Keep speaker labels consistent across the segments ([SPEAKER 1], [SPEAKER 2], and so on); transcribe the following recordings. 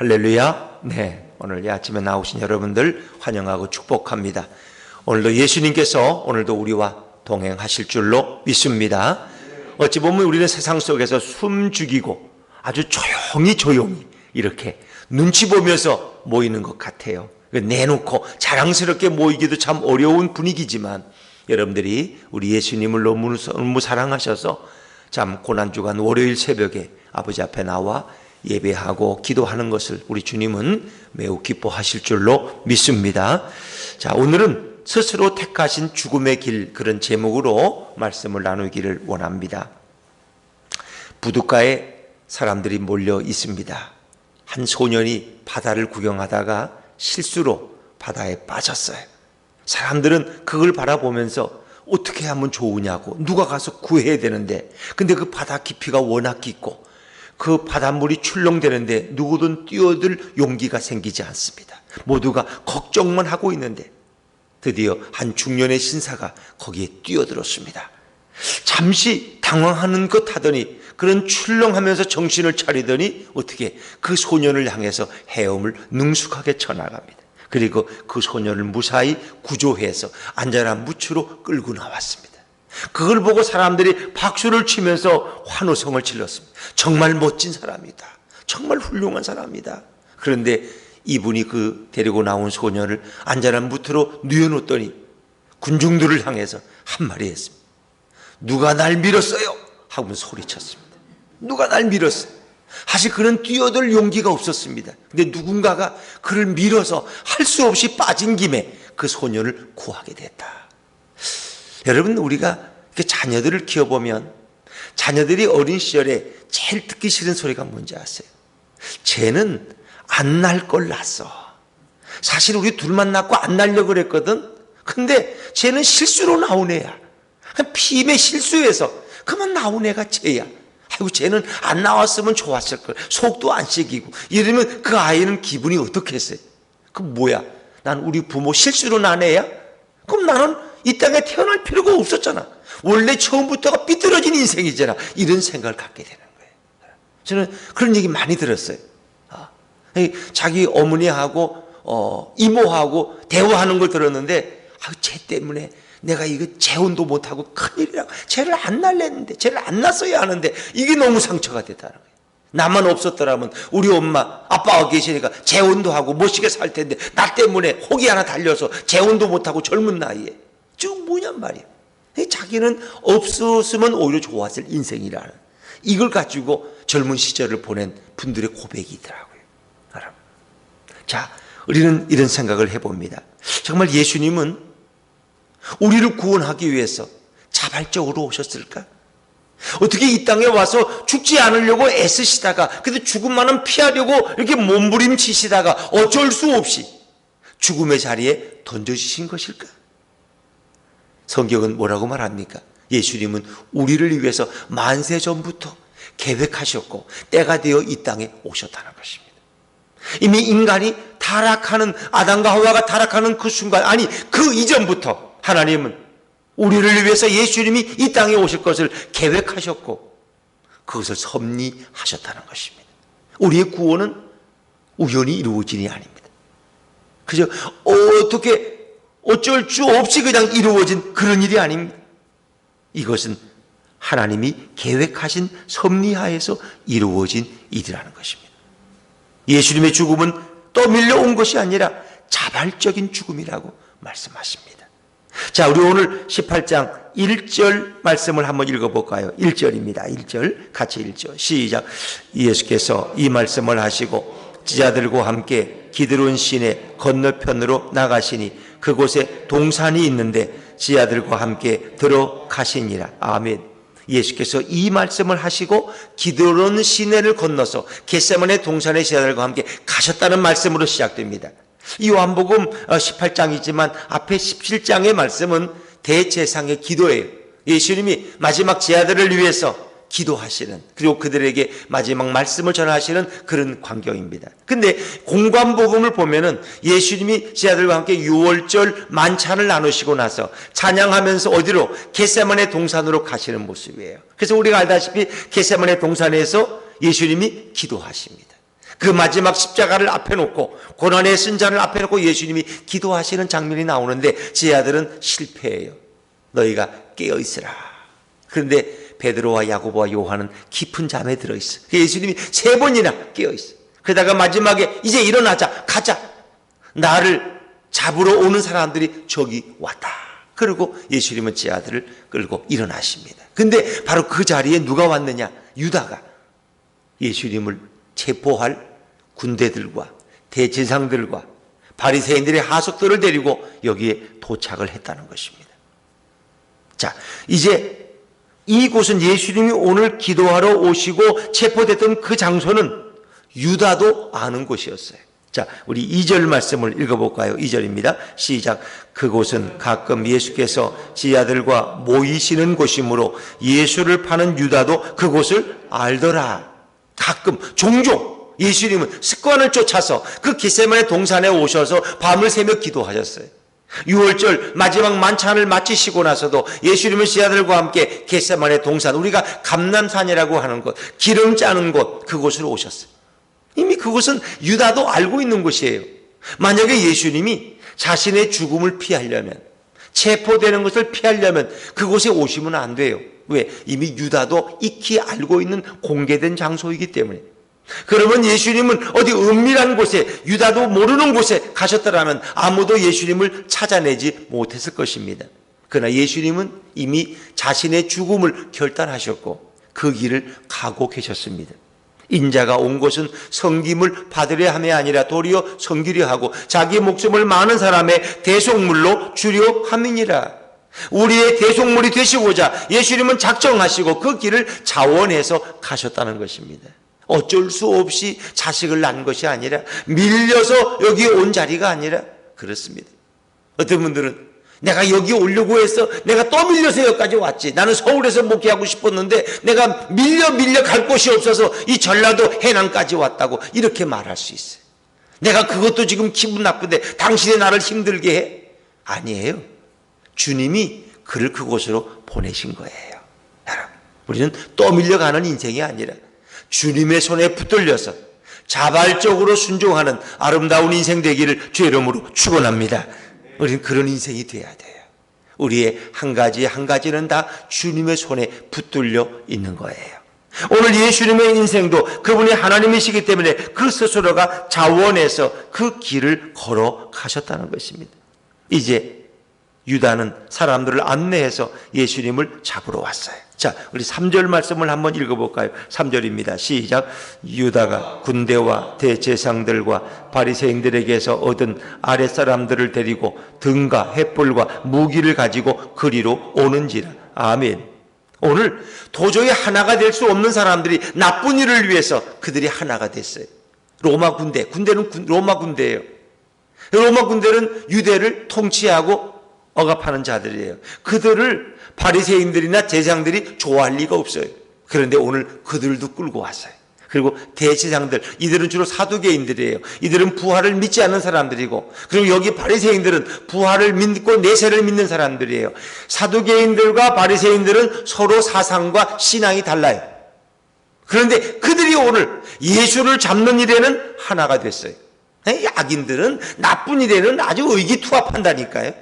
[SPEAKER 1] 할렐루야. 네, 오늘 이 아침에 나오신 여러분들 환영하고 축복합니다. 오늘도 예수님께서 오늘도 우리와 동행하실 줄로 믿습니다. 어찌 보면 우리는 세상 속에서 숨 죽이고 아주 조용히 이렇게 눈치 보면서 모이는 것 같아요. 내놓고 자랑스럽게 모이기도 참 어려운 분위기지만 여러분들이 우리 예수님을 너무 사랑하셔서 참 고난주간 월요일 새벽에 아버지 앞에 나와 예배하고 기도하는 것을 우리 주님은 매우 기뻐하실 줄로 믿습니다. 자, 오늘은 스스로 택하신 죽음의 길, 그런 제목으로 말씀을 나누기를 원합니다. 부둣가에 사람들이 몰려 있습니다. 한 소년이 바다를 구경하다가 실수로 바다에 빠졌어요. 사람들은 그걸 바라보면서 어떻게 하면 좋으냐고, 누가 가서 구해야 되는데, 근데 그 바다 깊이가 워낙 깊고 그 바닷물이 출렁대는데 누구든 뛰어들 용기가 생기지 않습니다. 모두가 걱정만 하고 있는데 드디어 한 중년의 신사가 거기에 뛰어들었습니다. 잠시 당황하는 것 하더니 그런 출렁하면서 정신을 차리더니 어떻게 그 소년을 향해서 헤엄을 능숙하게 쳐나갑니다. 그리고 그 소년을 무사히 구조해서 안전한 무추로 끌고 나왔습니다. 그걸 보고 사람들이 박수를 치면서 환호성을 질렀습니다. 정말 멋진 사람이다. 정말 훌륭한 사람이다. 그런데 이분이 그 데리고 나온 소년을 안전한 무트로 뉘어놓더니 군중들을 향해서 한마디 했습니다. 누가 날 밀었어요? 하고 소리쳤습니다. 누가 날 밀었어요? 사실 그는 뛰어들 용기가 없었습니다. 근데 누군가가 그를 밀어서 할 수 없이 빠진 김에 그 소년을 구하게 됐다. 여러분, 우리가 이렇게 자녀들을 키워보면 자녀들이 어린 시절에 제일 듣기 싫은 소리가 뭔지 아세요? 쟤는 안 날 걸 낳았어. 사실 우리 둘만 낳고 안 낳으려고 그랬거든. 근데 쟤는 실수로 나온 애야. 피임에 실수해서 그만 나온 애가 쟤야. 아이고, 쟤는 안 나왔으면 좋았을 걸. 속도 안 썩이고. 이러면 그 아이는 기분이 어떻겠어요? 그 뭐야? 난 우리 부모 실수로 난 애야? 그럼 나는 이 땅에 태어날 필요가 없었잖아. 원래 처음부터가 삐뚤어진 인생이잖아. 이런 생각을 갖게 되는 거예요. 저는 그런 얘기 많이 들었어요. 자기 어머니하고 이모하고 대화하는 걸 들었는데, 쟤 때문에 내가 이거 재혼도 못하고 큰일이라고, 쟤를 안 낳았는데, 쟤를 안 낳았어야 하는데, 이게 너무 상처가 됐다는 거예요. 나만 없었더라면 우리 엄마 아빠가 계시니까 재혼도 하고 멋있게 살 텐데, 나 때문에 혹이 하나 달려서 재혼도 못하고 젊은 나이에 쭉 뭐냔 말이에요. 자기는 없었으면 오히려 좋았을 인생이라는, 이걸 가지고 젊은 시절을 보낸 분들의 고백이 있더라고요. 여러분, 자, 우리는 이런 생각을 해봅니다. 정말 예수님은 우리를 구원하기 위해서 자발적으로 오셨을까? 어떻게 이 땅에 와서 죽지 않으려고 애쓰시다가, 근데 죽음만은 피하려고 이렇게 몸부림치시다가 어쩔 수 없이 죽음의 자리에 던져지신 것일까? 성경은 뭐라고 말합니까? 예수님은 우리를 위해서 만세 전부터 계획하셨고 때가 되어 이 땅에 오셨다는 것입니다. 이미 인간이 타락하는, 아담과 하와가 타락하는 그 순간, 아니 그 이전부터 하나님은 우리를 위해서 예수님이 이 땅에 오실 것을 계획하셨고 그것을 섭리하셨다는 것입니다. 우리의 구원은 우연히 이루어진 일이 아닙니다. 그저 어떻게 어쩔 수 없이 그냥 이루어진 그런 일이 아닙니다. 이것은 하나님이 계획하신 섭리하에서 이루어진 일이라는 것입니다. 예수님의 죽음은 떠밀려온 것이 아니라 자발적인 죽음이라고 말씀하십니다. 자, 우리 오늘 18장 1절 말씀을 한번 읽어볼까요? 1절입니다. 1절 같이 읽죠. 시작. 예수께서 이 말씀을 하시고 제자들과 함께 기드론 시내 건너편으로 나가시니 그곳에 동산이 있는데 제자들과 함께 들어가시니라. 아멘. 예수께서 이 말씀을 하시고 기드론 시내를 건너서 겟세마네 동산의 제자들과 함께 가셨다는 말씀으로 시작됩니다. 이 요한복음 18장이지만 앞에 17장의 말씀은 대제사장의 기도예요. 예수님이 마지막 제자들을 위해서 기도하시는, 그리고 그들에게 마지막 말씀을 전하시는 그런 광경입니다. 근데 공관복음을 보면은 예수님이 제자들과 함께 유월절 만찬을 나누시고 나서 찬양하면서 어디로? 겟세마네 동산으로 가시는 모습이에요. 그래서 우리가 알다시피 겟세마네 동산에서 예수님이 기도하십니다. 그 마지막 십자가를 앞에 놓고 고난의 쓴잔을 앞에 놓고 예수님이 기도하시는 장면이 나오는데 제자들은 실패해요. 너희가 깨어있으라. 그런데 베드로와 야고보와 요한은 깊은 잠에 들어있어. 예수님이 3번이나 깨어있어. 그러다가 마지막에 이제 일어나자, 가자. 나를 잡으러 오는 사람들이 저기 왔다. 그리고 예수님은 제자들을 끌고 일어나십니다. 근데 바로 그 자리에 누가 왔느냐? 유다가 예수님을 체포할 군대들과 대제사장들과 바리새인들의 하속들을 데리고 여기에 도착을 했다는 것입니다. 자, 이제 이곳은 예수님이 오늘 기도하러 오시고 체포됐던 그 장소는 유다도 아는 곳이었어요. 자, 우리 2절 말씀을 읽어볼까요? 2절입니다. 시작. 그곳은 가끔 예수께서 제자들과 모이시는 곳이므로 예수를 파는 유다도 그곳을 알더라. 가끔, 종종 예수님은 습관을 쫓아서 그 겟세마네 동산에 오셔서 밤을 새며 기도하셨어요. 6월절 마지막 만찬을 마치시고 나서도 예수님은 제자들과 함께 겟세마네 동산, 우리가 감람산이라고 하는 곳, 기름 짜는 곳, 그곳으로 오셨어요. 이미 그곳은 유다도 알고 있는 곳이에요. 만약에 예수님이 자신의 죽음을 피하려면, 체포되는 것을 피하려면 그곳에 오시면 안 돼요. 왜? 이미 유다도 익히 알고 있는 공개된 장소이기 때문에. 그러면 예수님은 어디 은밀한 곳에, 유다도 모르는 곳에 가셨더라면 아무도 예수님을 찾아내지 못했을 것입니다. 그러나 예수님은 이미 자신의 죽음을 결단하셨고 그 길을 가고 계셨습니다. 인자가 온 곳은 섬김을 받으려 함이 아니라 도리어 섬기려 하고 자기 목숨을 많은 사람의 대속물로 주려 함이니라. 우리의 대속물이 되시고자 예수님은 작정하시고 그 길을 자원해서 가셨다는 것입니다. 어쩔 수 없이 자식을 낳은 것이 아니라, 밀려서 여기 온 자리가 아니라 그렇습니다. 어떤 분들은 내가 여기 오려고 해서 내가 또 밀려서 여기까지 왔지. 나는 서울에서 목회하고 싶었는데 내가 밀려 갈 곳이 없어서 이 전라도 해남까지 왔다고 이렇게 말할 수 있어요. 내가 그것도 지금 기분 나쁜데 당신이 나를 힘들게 해? 아니에요. 주님이 그를 그곳으로 보내신 거예요. 여러분, 우리는 또 밀려가는 인생이 아니라 주님의 손에 붙들려서 자발적으로 순종하는 아름다운 인생 되기를 주의 이름으로 축원합니다. 우리는 그런 인생이 돼야 돼요. 우리의 한 가지는 다 주님의 손에 붙들려 있는 거예요. 오늘 예수님의 인생도 그분이 하나님이시기 때문에 그 스스로가 자원해서 그 길을 걸어가셨다는 것입니다. 이제 유다는 사람들을 안내해서 예수님을 잡으러 왔어요. 자, 우리 3절 말씀을 한번 읽어볼까요? 3절입니다. 시작. 유다가 군대와 대제사장들과 바리새인들에게서 얻은 아랫사람들을 데리고 등과 횃불과 무기를 가지고 그리로 오는지라. 아멘. 오늘 도저히 하나가 될 수 없는 사람들이 나쁜 일을 위해서 그들이 하나가 됐어요. 로마 군대는 로마 군대예요. 로마 군대는 유대를 통치하고 억압하는 자들이에요. 그들을 바리새인들이나 제사장들이 좋아할 리가 없어요. 그런데 오늘 그들도 끌고 왔어요. 그리고 대제사장들, 이들은 주로 사두개인들이에요. 이들은 부활을 믿지 않는 사람들이고, 그리고 여기 바리새인들은 부활을 믿고 내세를 믿는 사람들이에요. 사두개인들과 바리새인들은 서로 사상과 신앙이 달라요. 그런데 그들이 오늘 예수를 잡는 일에는 하나가 됐어요. 악인들은 나쁜 일에는 아주 의기투합한다니까요.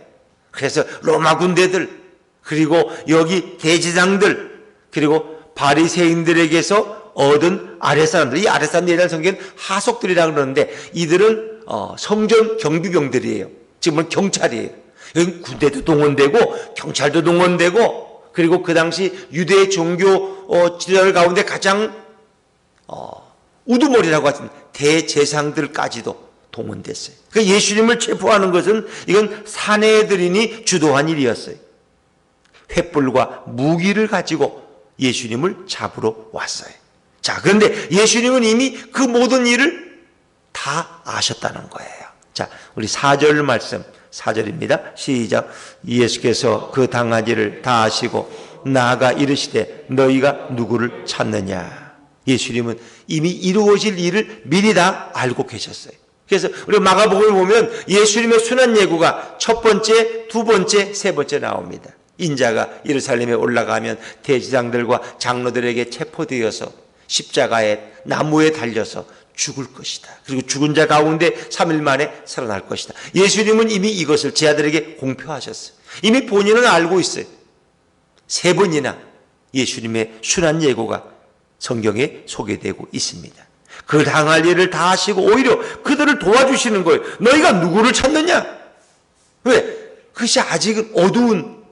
[SPEAKER 1] 그래서 로마 군대들, 그리고 여기 대제사장들, 그리고 바리새인들에게서 얻은 아랫사람들, 이 아랫사람들이라는 성경은 하속들이라고 그러는데 이들은 성전 경비병들이에요. 지금은 경찰이에요. 여기 군대도 동원되고 경찰도 동원되고, 그리고 그 당시 유대 종교 지도자 가운데 가장 우두머리라고 하신 대제사장들까지도 동원됐어요. 그러니까 예수님을 체포하는 것은 이건 사내들인이 주도한 일이었어요. 횃불과 무기를 가지고 예수님을 잡으러 왔어요. 자, 그런데 예수님은 이미 그 모든 일을 다 아셨다는 거예요. 자, 우리 4절 말씀, 4절입니다. 시작. 예수께서 그 당하지를 다 아시고 나아가 이르시되 너희가 누구를 찾느냐. 예수님은 이미 이루어질 일을 미리 다 알고 계셨어요. 그래서 우리 마가복음을 보면 예수님의 순환 예고가 첫 번째, 두 번째, 세 번째 나옵니다. 인자가 예루살렘에 올라가면 대제사장들과 장로들에게 체포되어서 십자가에 나무에 달려서 죽을 것이다. 그리고 죽은 자 가운데 3일 만에 살아날 것이다. 예수님은 이미 이것을 제 아들에게 공표하셨어요. 이미 본인은 알고 있어요. 3번이나 예수님의 순한 예고가 성경에 소개되고 있습니다. 그 당할 일을 다 하시고 오히려 그들을 도와주시는 거예요. 너희가 누구를 찾느냐? 왜? 그것이 아직은 어두운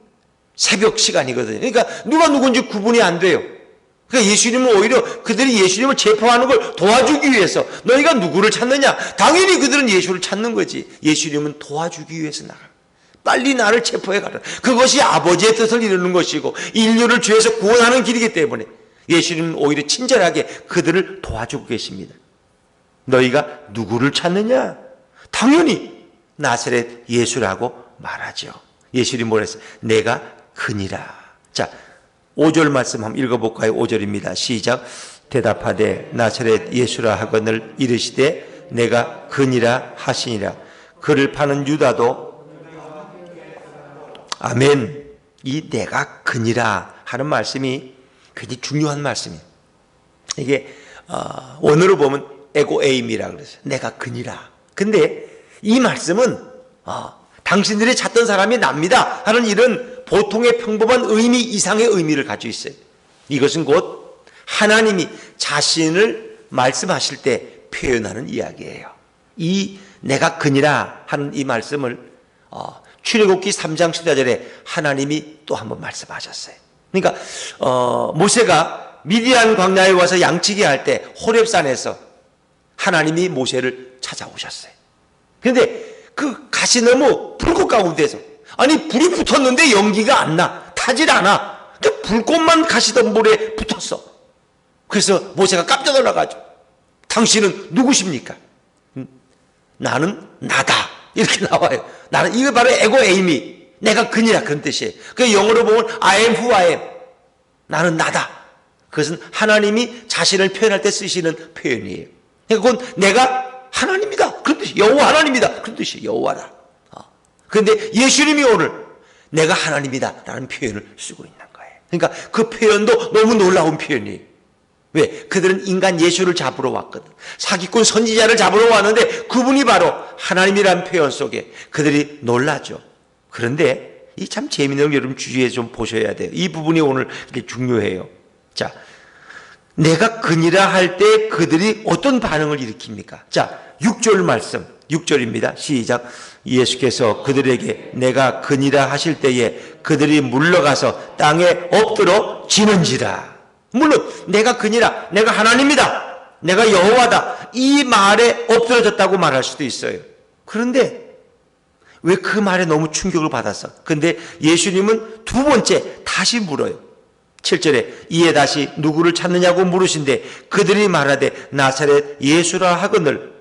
[SPEAKER 1] 새벽 시간이거든요. 그러니까 누가 누군지 구분이 안 돼요. 그러니까 예수님은 오히려 그들이 예수님을 체포하는 걸 도와주기 위해서 너희가 누구를 찾느냐? 당연히 그들은 예수를 찾는 거지. 예수님은 도와주기 위해서 나가. 빨리 나를 체포해 가라. 그것이 아버지의 뜻을 이루는 것이고 인류를 죄에서 구원하는 길이기 때문에 예수님은 오히려 친절하게 그들을 도와주고 계십니다. 너희가 누구를 찾느냐? 당연히 나사렛 예수라고 말하죠. 예수님이 뭐랬어요? 내가 그니라. 자, 5절 말씀 한번 읽어볼까요? 5절입니다. 시작. 대답하되 나사렛 예수라 하거늘 이르시되 내가 그니라 하시니라. 그를 파는 유다도 아멘. 이 내가 그니라 하는 말씀이 굉장히 중요한 말씀이에요. 이게 원어로 보면 에고에임이라 그랬어요. 내가 그니라. 근데 이 말씀은 당신들이 찾던 사람이 납니다 하는 이런 보통의 평범한 의미 이상의 의미를 가지고 있어요. 이것은 곧 하나님이 자신을 말씀하실 때 표현하는 이야기예요. 이 내가 그니라 하는 이 말씀을 출애굽기 3장 14절에 하나님이 또 한 번 말씀하셨어요. 그러니까 모세가 미디안 광야에 와서 양치기 할 때 호렙산에서 하나님이 모세를 찾아오셨어요. 그런데 그 가시나무 불꽃 가운데서 아니 불이 붙었는데 연기가 안 나. 타질 않아. 불꽃만 가시던 물에 붙었어. 그래서 모세가 깜짝 놀라가지고 당신은 누구십니까? 나는 나다. 이렇게 나와요. 나는 이거 바로 에고에이미. 내가 그니라 그런 뜻이에요. 그 영어로 보면 I am who I am. 나는 나다. 그것은 하나님이 자신을 표현할 때 쓰시는 표현이에요. 그러니까 그건 내가 하나님이다. 그런 뜻이에요. 여호와 하나님이다. 그런 뜻이에요. 여호와라. 그런데 예수님이 오늘 내가 하나님이다 라는 표현을 쓰고 있는 거예요. 그러니까 그 표현도 너무 놀라운 표현이에요. 왜? 그들은 인간 예수를 잡으러 왔거든. 사기꾼 선지자를 잡으러 왔는데 그분이 바로 하나님이라는 표현 속에 그들이 놀라죠. 그런데 이 참 재미있는 거 여러분 주의해 좀 보셔야 돼요. 이 부분이 오늘 이렇게 중요해요. 자, 내가 그니라 할 때 그들이 어떤 반응을 일으킵니까? 자, 6절 말씀, 6절입니다. 시작. 예수께서 그들에게 내가 그니라 하실 때에 그들이 물러가서 땅에 엎드러 지는지라. 물론 내가 그니라, 내가 하나님이다, 내가 여호와다 이 말에 엎드러졌다고 말할 수도 있어요. 그런데 왜 그 말에 너무 충격을 받았어? 근데 예수님은 두 번째 다시 물어요. 7절에 이에 다시 누구를 찾느냐고 물으신데 그들이 말하되 나사렛 예수라 하거늘.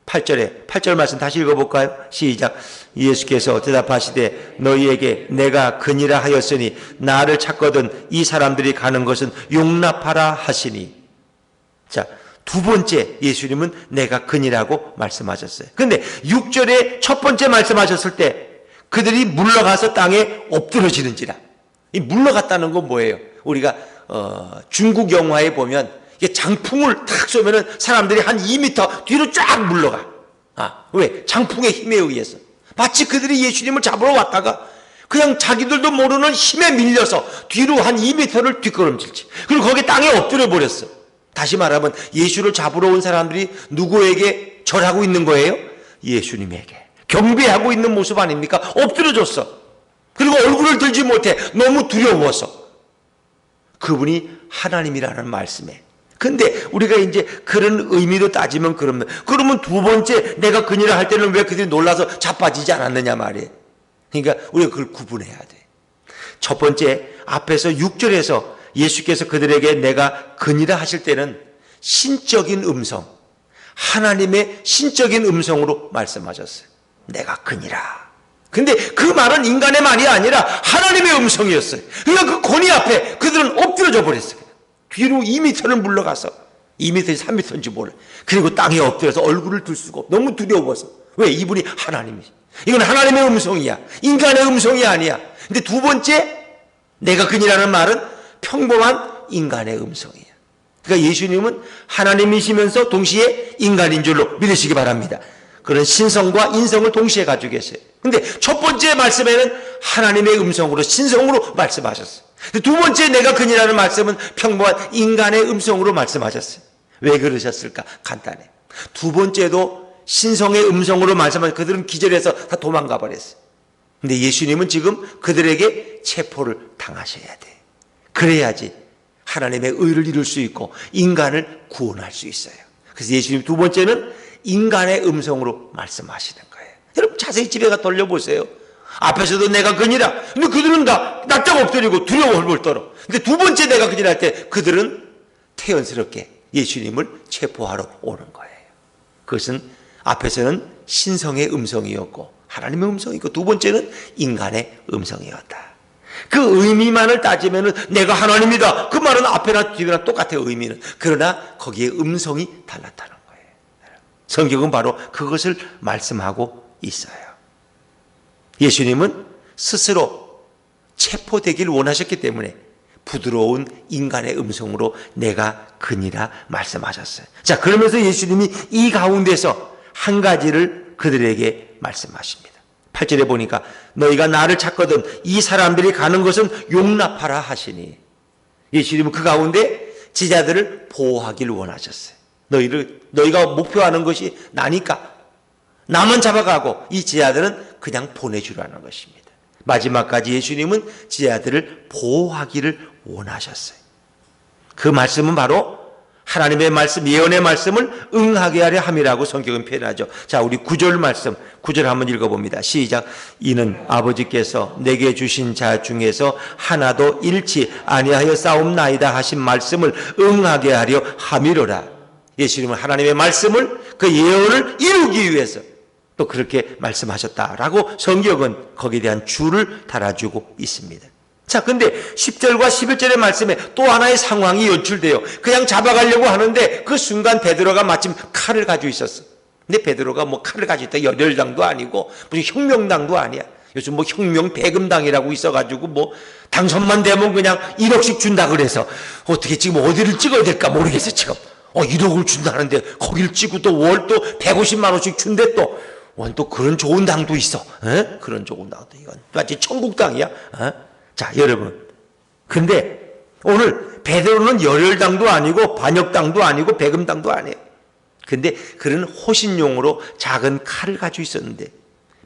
[SPEAKER 1] 8절 말씀 다시 읽어볼까요? 시작. 예수께서 대답하시되 너희에게 내가 그니라 하였으니 나를 찾거든 이 사람들이 가는 것은 용납하라 하시니. 자, 두 번째 예수님은 내가 그니라고 말씀하셨어요. 그런데 6절에 첫 번째 말씀하셨을 때 그들이 물러가서 땅에 엎드러지는지라. 이 물러갔다는 건 뭐예요? 우리가 중국 영화에 보면 이게 장풍을 탁 쏘면은 사람들이 한 2m 뒤로 쫙 물러가. 왜? 장풍의 힘에 의해서. 마치 그들이 예수님을 잡으러 왔다가 그냥 자기들도 모르는 힘에 밀려서 뒤로 한 2m를 뒷걸음질지. 그리고 거기에 땅에 엎드려 버렸어. 다시 말하면 예수를 잡으러 온 사람들이 누구에게 절하고 있는 거예요? 예수님에게. 경배하고 있는 모습 아닙니까? 엎드려졌어. 그리고 얼굴을 들지 못해. 너무 두려워서. 그분이 하나님이라는 말씀에. 근데 우리가 이제 그런 의미로 따지면 그러면 두 번째 내가 그니라 할 때는 왜 그들이 놀라서 자빠지지 않았느냐 말이에요. 그러니까 우리가 그걸 구분해야 돼. 첫 번째 앞에서 6절에서 예수께서 그들에게 내가 그니라 하실 때는 신적인 음성, 하나님의 신적인 음성으로 말씀하셨어요. 내가 그니라. 근데 그 말은 인간의 말이 아니라 하나님의 음성이었어요. 그러니까 그 권위 앞에 그들은 엎드려져 버렸어요. 뒤로 2m를 물러가서 2m인지 3m인지 몰라. 그리고 땅에 엎드려서 얼굴을 들 수가 없어. 너무 두려워서. 왜? 이분이 하나님이지. 이건 하나님의 음성이야. 인간의 음성이 아니야. 근데 두 번째 내가 그니라는 말은 평범한 인간의 음성이야. 그러니까 예수님은 하나님이시면서 동시에 인간인 줄로 믿으시기 바랍니다. 그런 신성과 인성을 동시에 가지고 계세요. 근데 첫 번째 말씀에는 하나님의 음성으로 신성으로 말씀하셨어요. 두 번째 내가 그니라는 말씀은 평범한 인간의 음성으로 말씀하셨어요. 왜 그러셨을까? 간단해. 두 번째도 신성의 음성으로 말씀하신 그들은 기절해서 다 도망가 버렸어요. 근데 예수님은 지금 그들에게 체포를 당하셔야 돼. 그래야지 하나님의 의를 이룰 수 있고 인간을 구원할 수 있어요. 그래서 예수님 두 번째는 인간의 음성으로 말씀하시는 거예요. 여러분 자세히 집에 가 돌려보세요. 앞에서도 내가 그니라. 근데 그들은 다 납작 엎드리고 두려워 헐벌 떨어. 근데 두 번째 내가 그니라 할 때 그들은 태연스럽게 예수님을 체포하러 오는 거예요. 그것은 앞에서는 신성의 음성이었고 하나님의 음성이고 두 번째는 인간의 음성이었다. 그 의미만을 따지면 내가 하나님이다. 그 말은 앞에나 뒤나 똑같아요. 의미는. 그러나 거기에 음성이 달랐다는 거예요. 성경은 바로 그것을 말씀하고 있어요. 예수님은 스스로 체포되길 원하셨기 때문에 부드러운 인간의 음성으로 내가 그니라 말씀하셨어요. 자, 그러면서 예수님이 이 가운데서 한 가지를 그들에게 말씀하십니다. 8절에 보니까 너희가 나를 찾거든 이 사람들이 가는 것은 용납하라 하시니 예수님은 그 가운데 제자들을 보호하길 원하셨어요. 너희가 목표하는 것이 나니까 나만 잡아가고 이 제자들은 그냥 보내주라는 것입니다. 마지막까지 예수님은 제자들을 보호하기를 원하셨어요. 그 말씀은 바로 하나님의 말씀, 예언의 말씀을 응하게 하려 함이라고 성경은 표현하죠. 자, 우리 9절 말씀, 9절 한번 읽어봅니다. 시작. 이는 아버지께서 내게 주신 자 중에서 하나도 잃지 아니하여 싸움나이다 하신 말씀을 응하게 하려 함이로라. 예수님은 하나님의 말씀을 그 예언을 이루기 위해서 또 그렇게 말씀하셨다라고 성경은 거기에 대한 줄을 달아주고 있습니다. 자, 근데 10절과 11절의 말씀에 또 하나의 상황이 연출돼요. 그냥 잡아가려고 하는데 그 순간 베드로가 마침 칼을 가지고 있었어. 근데 베드로가 뭐 칼을 가지고 있다. 열혈당도 아니고 무슨 혁명당도 아니야. 요즘 뭐 혁명 배금당이라고 있어가지고 뭐 당선만 되면 그냥 1억씩 준다 그래서 어떻게 지금 어디를 찍어야 될까 모르겠어 지금. 1억을 준다는데 거기를 찍고 또 월 또 150만 원씩 준대 또. 또 그런 좋은 당도 있어. 에? 그런 좋은 당도 이건 마치 천국당이야. 에? 자, 여러분. 근데 오늘 베드로는 열혈당도 아니고 반역당도 아니고 배금당도 아니에요. 근데 그런 호신용으로 작은 칼을 가지고 있었는데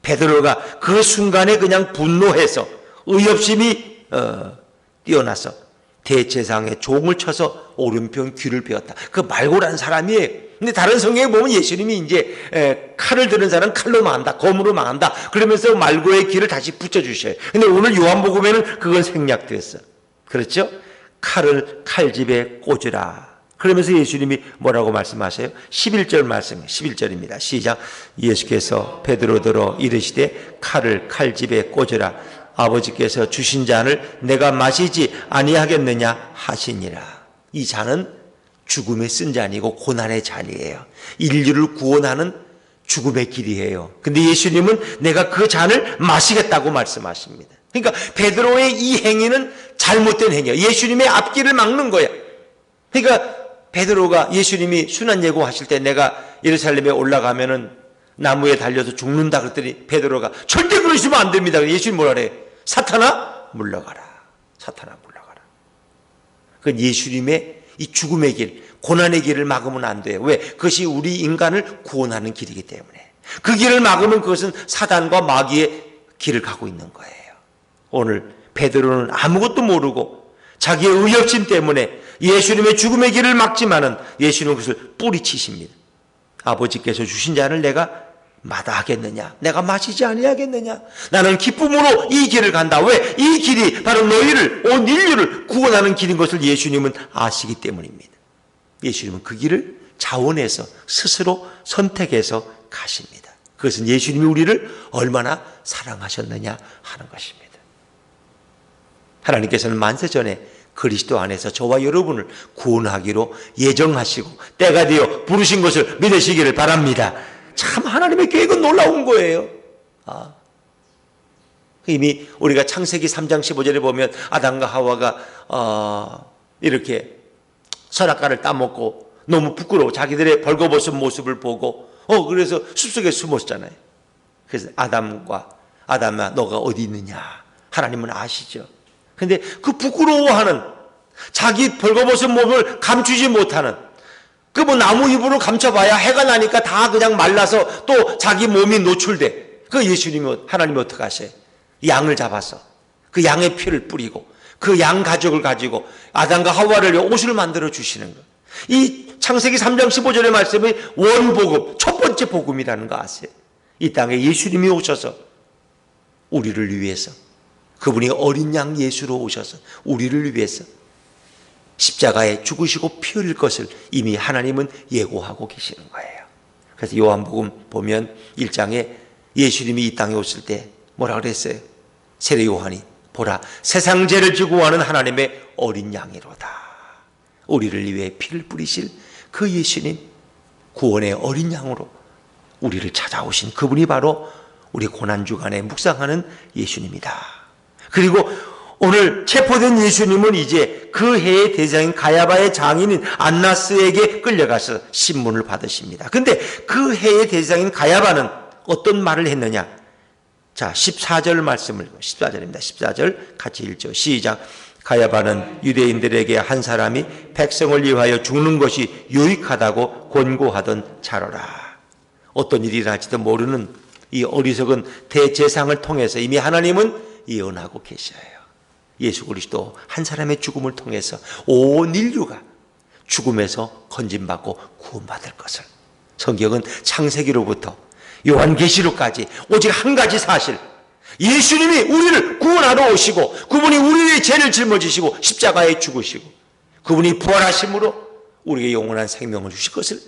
[SPEAKER 1] 베드로가 그 순간에 그냥 분노해서 의협심이 뛰어나서 대제사장의 종을 쳐서 오른편 귀를 베었다. 그 말고라는 사람이에요. 근데 다른 성경에 보면 예수님이 이제 칼을 드는 사람은 칼로 망한다, 검으로 망한다. 그러면서 말고의 귀를 다시 붙여주셔요. 근데 오늘 요한복음에는 그건 생략됐어. 그렇죠? 칼을 칼집에 꽂으라. 그러면서 예수님이 뭐라고 말씀하세요? 11절 말씀, 11절입니다. 시작. 예수께서 베드로더러 이르시되 칼을 칼집에 꽂으라. 아버지께서 주신 잔을 내가 마시지 아니하겠느냐 하시니라. 이 잔은 죽음의 쓴 잔이고 고난의 잔이에요. 인류를 구원하는 죽음의 길이에요. 근데 예수님은 내가 그 잔을 마시겠다고 말씀하십니다. 그러니까 베드로의 이 행위는 잘못된 행위야. 예수님의 앞길을 막는 거야. 그러니까 베드로가 예수님이 순환 예고하실 때 내가 예루살렘에 올라가면은 나무에 달려서 죽는다 그랬더니 베드로가 절대 그러시면 안 됩니다. 예수님 뭐라 그래? 사탄아 물러가라. 사탄아 물러가라. 그건 예수님의 이 죽음의 길, 고난의 길을 막으면 안 돼요. 왜? 그것이 우리 인간을 구원하는 길이기 때문에. 그 길을 막으면 그것은 사단과 마귀의 길을 가고 있는 거예요. 오늘 베드로는 아무것도 모르고 자기의 의협심 때문에 예수님의 죽음의 길을 막지만은 예수님은 그것을 뿌리치십니다. 아버지께서 주신 잔을 내가 마다하겠느냐? 내가 마시지 아니하겠느냐? 나는 기쁨으로 이 길을 간다. 왜? 이 길이 바로 너희를, 온 인류를 구원하는 길인 것을 예수님은 아시기 때문입니다. 예수님은 그 길을 자원해서 스스로 선택해서 가십니다. 그것은 예수님이 우리를 얼마나 사랑하셨느냐 하는 것입니다. 하나님께서는 만세전에 그리스도 안에서 저와 여러분을 구원하기로 예정하시고 때가 되어 부르신 것을 믿으시기를 바랍니다. 참 하나님의 계획은 놀라운 거예요. 이미 우리가 창세기 3장 15절에 보면 아담과 하와가 이렇게 선악과를 따먹고 너무 부끄러워. 자기들의 벌거벗은 모습을 보고 그래서 숲속에 숨었잖아요. 그래서 아담아 너가 어디 있느냐? 하나님은 아시죠. 근데 그 부끄러워하는 자기 벌거벗은 몸을 감추지 못하는 그 뭐 나무 잎으로 감춰봐야 해가 나니까 다 그냥 말라서 또 자기 몸이 노출돼. 그 하나님이 어떻게 하세요? 양을 잡아서 그 양의 피를 뿌리고 그 양 가죽을 가지고 아담과 하와를 옷을 만들어 주시는 것. 이 창세기 3장 15절의 말씀이 원복음, 첫 번째 복음이라는 거 아세요? 이 땅에 예수님이 오셔서 우리를 위해서, 그분이 어린 양 예수로 오셔서 우리를 위해서 십자가에 죽으시고 피 흘릴 것을 이미 하나님은 예고하고 계시는 거예요. 그래서 요한복음 보면 1장에 예수님이 이 땅에 오실 때 뭐라 그랬어요? 세례 요한이 보라 세상 죄를 지고 하는 하나님의 어린 양이로다. 우리를 위해 피를 뿌리실 그 예수님, 구원의 어린 양으로 우리를 찾아오신 그분이 바로 우리 고난주간에 묵상하는 예수님이다. 그리고 오늘 체포된 예수님은 이제 그 해의 대장인 가야바의 장인인 안나스에게 끌려가서 신문을 받으십니다. 근데 그 해의 대장인 가야바는 어떤 말을 했느냐? 자, 14절 말씀을, 14절입니다. 14절 같이 읽죠. 시작. 가야바는 유대인들에게 한 사람이 백성을 위하여 죽는 것이 유익하다고 권고하던 자로라. 어떤 일이 일어날지도 모르는 이 어리석은 대제상을 통해서 이미 하나님은 예언하고 계셔요. 예수 그리스도 한 사람의 죽음을 통해서 온 인류가 죽음에서 건진받고 구원받을 것을, 성경은 창세기로부터 요한계시록까지 오직 한 가지 사실, 예수님이 우리를 구원하러 오시고 그분이 우리의 죄를 짊어지시고 십자가에 죽으시고 그분이 부활하심으로 우리에게 영원한 생명을 주실 것을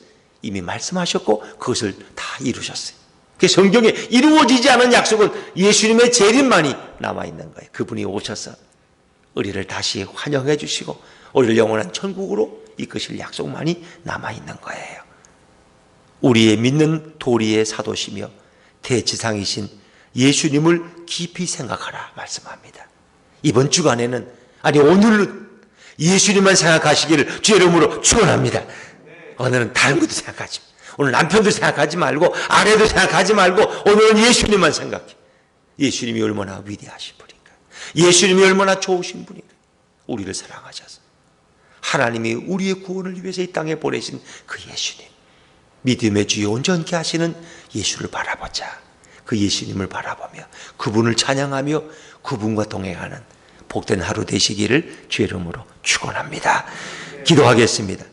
[SPEAKER 1] 이미 말씀하셨고 그것을 다 이루셨어요. 그 성경에 이루어지지 않은 약속은 예수님의 재림만이 남아있는 거예요. 그분이 오셔서 우리를 다시 환영해 주시고 우리를 영원한 천국으로 이끄실 약속만이 남아있는 거예요. 우리의 믿는 도리의 사도시며 대지상이신 예수님을 깊이 생각하라 말씀합니다. 이번 주간에는, 아니 오늘은 예수님만 생각하시기를 주의 이름으로 축원합니다. 오늘은 다른 것도 생각하지, 오늘 남편도 생각하지 말고 아내도 생각하지 말고 오늘은 예수님만 생각해. 예수님이 얼마나 위대하신 분인가, 예수님이 얼마나 좋으신 분인가. 우리를 사랑하셔서 하나님이 우리의 구원을 위해서 이 땅에 보내신 그 예수님, 믿음의 주여 온전케 하시는 예수를 바라보자. 그 예수님을 바라보며 그분을 찬양하며 그분과 동행하는 복된 하루 되시기를 주의 이름으로 축원합니다. 기도하겠습니다.